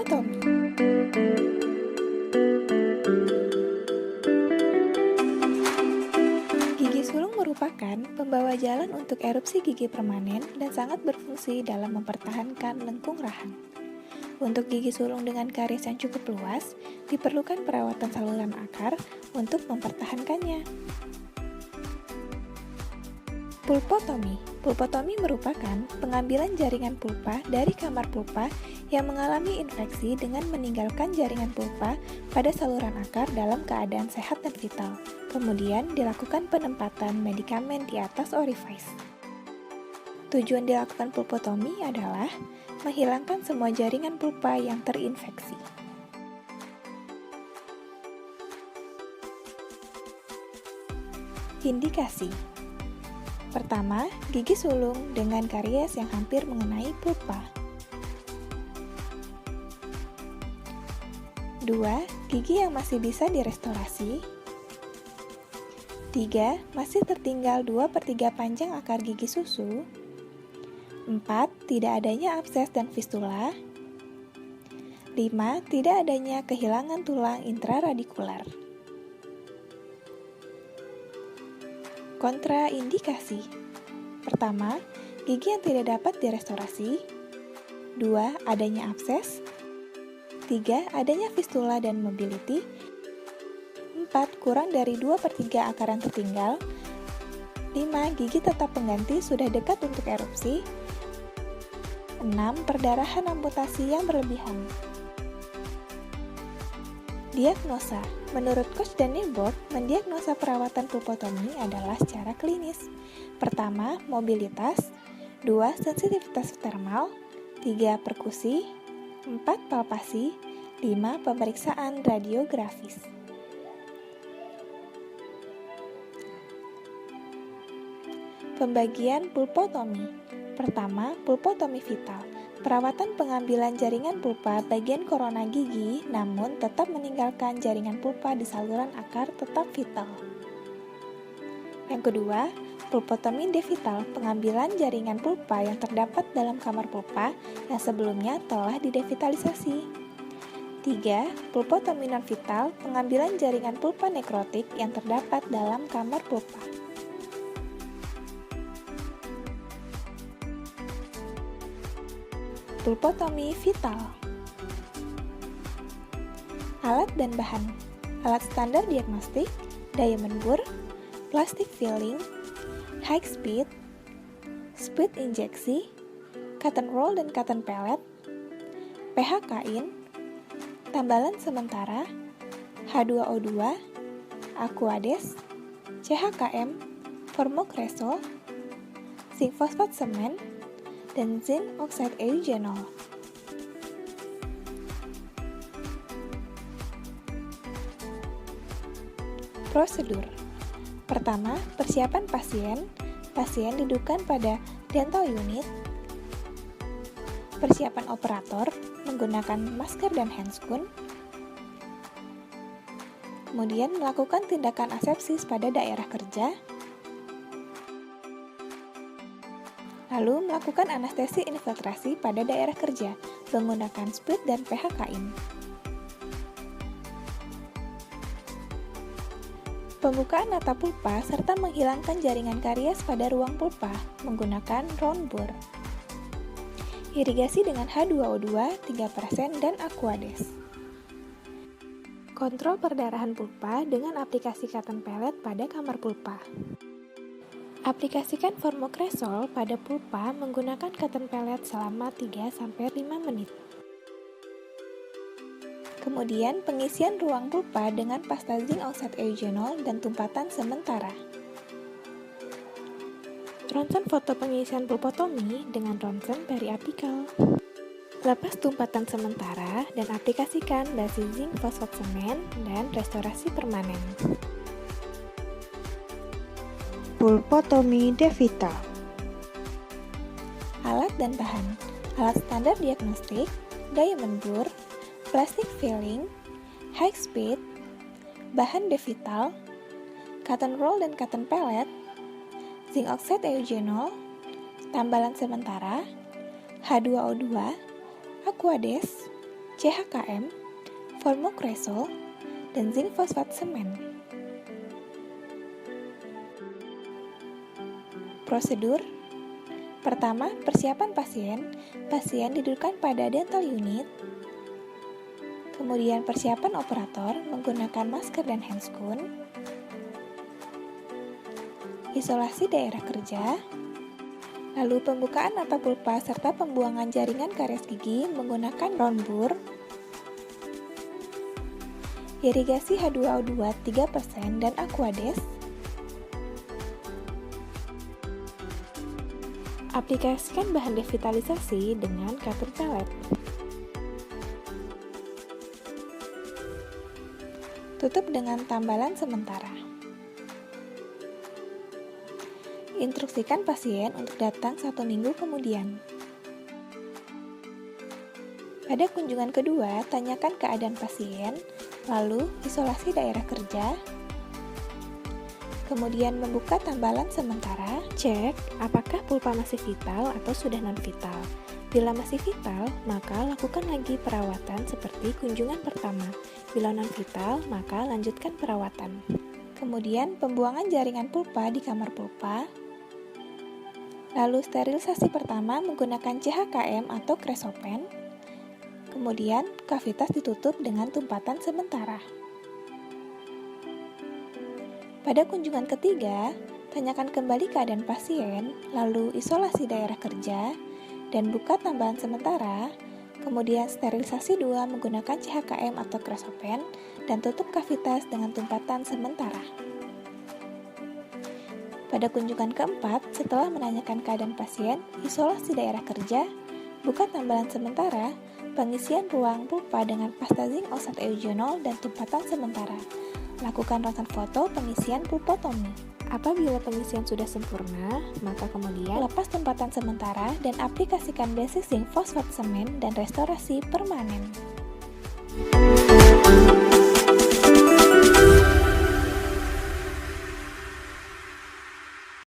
Pulpotomi. Gigi sulung merupakan pembawa jalan untuk erupsi gigi permanen dan sangat berfungsi dalam mempertahankan lengkung rahang. Untuk gigi sulung dengan karies yang cukup luas, diperlukan perawatan saluran akar untuk mempertahankannya. Pulpotomi. Pulpotomi merupakan pengambilan jaringan pulpa dari kamar pulpa yang mengalami infeksi dengan meninggalkan jaringan pulpa pada saluran akar dalam keadaan sehat dan vital. Kemudian dilakukan penempatan medikamen di atas orifice. Tujuan dilakukan pulpotomi adalah menghilangkan semua jaringan pulpa yang terinfeksi. Indikasi. Pertama, gigi sulung dengan karies yang hampir mengenai pulpa. 2. Gigi yang masih bisa direstorasi. 3. Masih tertinggal 2/3 panjang akar gigi susu. 4. Tidak adanya abses dan fistula. 5. Tidak adanya kehilangan tulang intraradikular. Kontraindikasi. Pertama, gigi yang tidak dapat direstorasi. 2. Adanya abses. 3. Adanya fistula dan mobility. 4. Kurang dari 2/3 akar yang tertinggal. 5. Gigi tetap pengganti sudah dekat untuk erupsi. 6. Perdarahan amputasi yang berlebihan. Diagnosa. Menurut Coach Daniel Borg, mendiagnosa perawatan pulpotomi adalah secara klinis. Pertama, mobilitas. 2. Sensitivitas termal. 3. Perkusi. 4. Palpasi. 5. Pemeriksaan radiografis. Pembagian pulpotomi. Pertama, pulpotomi vital. Perawatan pengambilan jaringan pulpa bagian korona gigi, namun tetap meninggalkan jaringan pulpa di saluran akar tetap vital. Yang kedua, pulpotomi devital. Pengambilan jaringan pulpa yang terdapat dalam kamar pulpa yang sebelumnya telah didevitalisasi. 3. Pulpotomi non-vital. Pengambilan jaringan pulpa nekrotik yang terdapat dalam kamar pulpa. Pulpotomi vital. Alat dan bahan. Alat standar diagnostik, diamond burr, plastic filling, high speed, split injeksi, cotton roll dan cotton pellet, pH kain, tambalan sementara, H2O2, Aquades, CHKM, formokresol, zinc fosfat semen, dan zinc oxide eugenol. Prosedur. Pertama, persiapan pasien. Pasien dudukkan pada dental unit. Persiapan operator menggunakan masker dan handscoon. Kemudian melakukan tindakan asepsis pada daerah kerja. Lalu melakukan anestesi infiltrasi pada daerah kerja menggunakan split dan pH kain. Pembukaan nata pulpa serta menghilangkan jaringan karies pada ruang pulpa menggunakan round bore. Irigasi dengan H2O2 3% dan Aquades. Kontrol perdarahan pulpa dengan aplikasi cotton pellet pada kamar pulpa. Aplikasikan formokresol pada pulpa menggunakan cotton pellet selama 3-5 menit. Kemudian pengisian ruang pulpa dengan pasta zinc oxide eugenol dan tumpatan sementara. Ronsen foto pengisian pulpotomi dengan ronsen periapikal. Lepas tumpatan sementara dan aplikasikan basi zinc fosfat semen dan restorasi permanen. Pulpotomi devital. Alat dan bahan. Alat standar diagnostik, diamond burr, plastic filling, high speed, bahan devital, cotton roll dan cotton pellet, zinc oxide eugenol, tambalan sementara, H2O2, Aquades, CHKM, formokresol, dan zinc fosfat semen. Prosedur: pertama, persiapan pasien. Pasien didudukkan pada dental unit. Kemudian persiapan operator menggunakan masker dan handscoon. Isolasi daerah kerja. Lalu pembukaan mata pulpa serta pembuangan jaringan karies gigi menggunakan round bur. Irigasi H2O2 3% dan Aquades. Aplikasikan bahan devitalisasi dengan kapur pelet. Tutup dengan tambalan sementara. Instruksikan pasien untuk datang 1 minggu kemudian. Pada kunjungan kedua, tanyakan keadaan pasien, lalu isolasi daerah kerja, kemudian membuka tambalan sementara, cek apakah pulpa masih vital atau sudah non-vital. Bila masih vital, maka lakukan lagi perawatan seperti kunjungan pertama. Bila non-vital, maka lanjutkan perawatan. Kemudian pembuangan jaringan pulpa di kamar pulpa. Lalu sterilisasi pertama menggunakan CHKM atau kresopen. Kemudian kavitas ditutup dengan tumpatan sementara. Pada kunjungan ketiga, tanyakan kembali keadaan pasien, lalu isolasi daerah kerja, dan buka tambahan sementara, kemudian sterilisasi 2 menggunakan CHKM atau kresopen, dan tutup kavitas dengan tumpatan sementara. Pada kunjungan keempat, setelah menanyakan keadaan pasien, isolasi daerah kerja, buka tambalan sementara, pengisian ruang pulpa dengan pasta zinc oxat eugenol dan tumpatan sementara. Lakukan ronsen foto pengisian pulpotomi. Apabila pengisian sudah sempurna, maka kemudian lepas tumpatan sementara dan aplikasikan basic zinc fosfat semen dan restorasi permanen.